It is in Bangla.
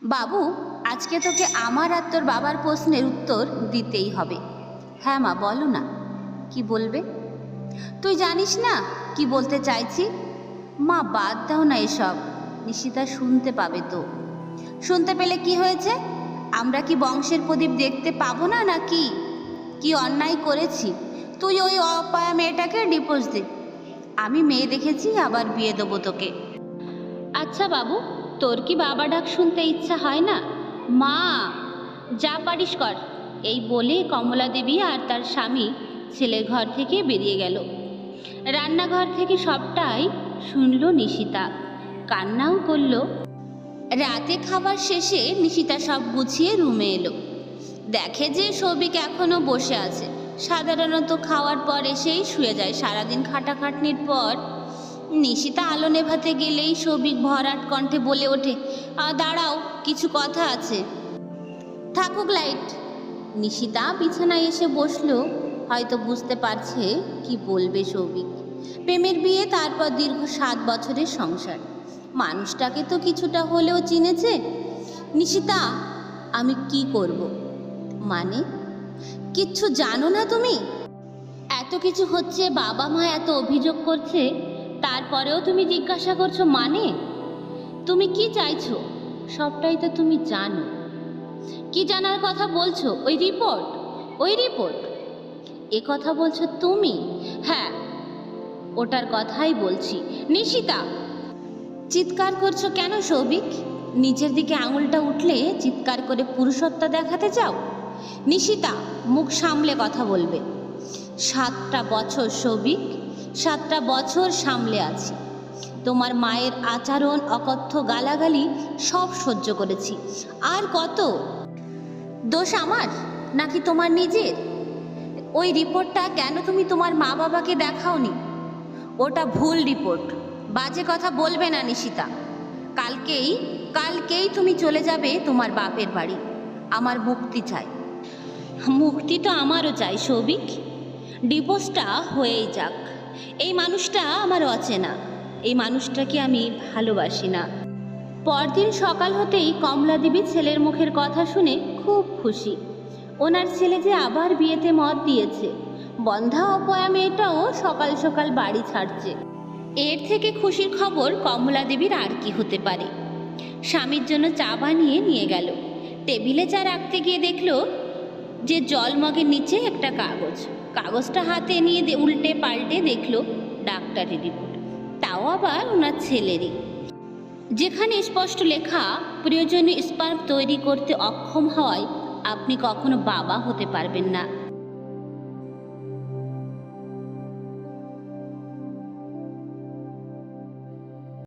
বাবু, আজকে তোকে আমার আর তোর বাবার প্রশ্নের উত্তর দিতেই হবে। হ্যাঁ মা, বলো না, কি বলবে? তুই জানিস না কি বলতে চাইছি? মা, বাদ দাও না এসব, নিশিতা শুনতে পাবে তো। শুনতে পেলে কি হয়েছে? আমরা কি বংশের প্রদীপ দেখতে পাবো না নাকি? কি অন্যায় করেছি? তুই ওই অপায়া মেয়েটাকে ডিভোর্স দে। আমি মেয়ে দেখেছি, আবার বিয়ে দেবো তোকে। আচ্ছা বাবু, তোর কি বাবা ডাক শুনতে ইচ্ছা হয় না? মা, যা পারিস কর। এই বলে কমলা দেবী আর তার স্বামী ছেলের ঘর থেকে বেরিয়ে গেল। রান্নাঘর থেকে সবটাই শুনল নিশিতা, কান্নাও করল। রাতে খাবার শেষে নিশিতা সব গুছিয়ে রুমে এলো। দেখে যে সৌভিক এখনো বসে আছে। সাধারণত খাওয়ার পর এসেই শুয়ে যায়। সারাদিন খাটাখাটনির পর নিশিতা আলো নেভাতে গেলেই সৌভিক ভরাট কণ্ঠে বলে ওঠে, দাঁড়াও, কিছু কথা আছে। থাকুক লাইট। নিশিতা বিছানায় এসে বসলো। হয়তো বুঝতে পারছে কি বলবে সৌভিক। প্রেমের বিয়ে, তারপর দীর্ঘ 7 বছরের সংসার। মানুষটাকে তো কিছুটা হলেও চিনেছে। নিশিতা, আমি কি করব? মানে, কিচ্ছু জানো না তুমি? এত কিছু হচ্ছে, বাবা মা এত অভিযোগ করছে, তারপরেও তুমি জিজ্ঞাসা করছো মানে? তুমি কি চাইছো? সবটাই তো তুমি জানো। কি জানার কথা বলছো? ওই রিপোর্ট, ওই রিপোর্ট এ কথা বলছো তুমি? হ্যাঁ, ওটার কথাই বলছি। নিশিতা, চিৎকার করছো কেন সৌভিক? নিজের দিকে আঙুলটা উঠলে চিৎকার করে পুরুষত্ব দেখাতে চাও? নিশিতা, মুখ সামলে কথা বলবে। 7টা বছর সৌভিক, 7টা বছর সামলে আছি। তোমার মায়ের আচরণ, অকথ্য গালাগালি সব সহ্য করেছি। আর কত? দোষ আমার নাকি তোমার নিজের? ওই রিপোর্টটা কেন তুমি তোমার মা বাবাকে দেখাওনি? ওটা ভুল রিপোর্ট। বাজে কথা বলবে না নিশিতা। কালকেই তুমি চলে যাবে তোমার বাপের বাড়ি। আমার মুক্তি চাই। মুক্তি তো আমারও চাই সৌভিক। ডিভোর্সটা হয়েই যাক। এই মানুষটা আমার অচেনা, এই মানুষটাকে আমি ভালোবাসি না। পরদিন সকাল হতেই কমলা দেবী ছেলের মুখের কথা শুনে খুব খুশি। ওনার ছেলে যে আবার বিয়েতে মত দিয়েছে। বন্ধা অপয়া মেয়েটাও সকাল সকাল বাড়ি ছাড়ছে। এর থেকে খুশির খবর কমলা দেবীর আর কি হতে পারে? স্বামীর জন্য চা বানিয়ে নিয়ে গেল। টেবিলে চা রাখতে গিয়ে দেখলো যে জলমগের নিচে একটা কাগজটা হাতে নিয়ে উল্টে পাল্টে দেখলো ডাক্তারের রিপোর্ট, তাও আবার ওনার ছেলেরই, যেখানে স্পষ্ট লেখা, প্রয়োজনীয় স্পার্ম তৈরি করতে অক্ষম হওয়ায় আপনি কখনো বাবা হতে পারবেন না।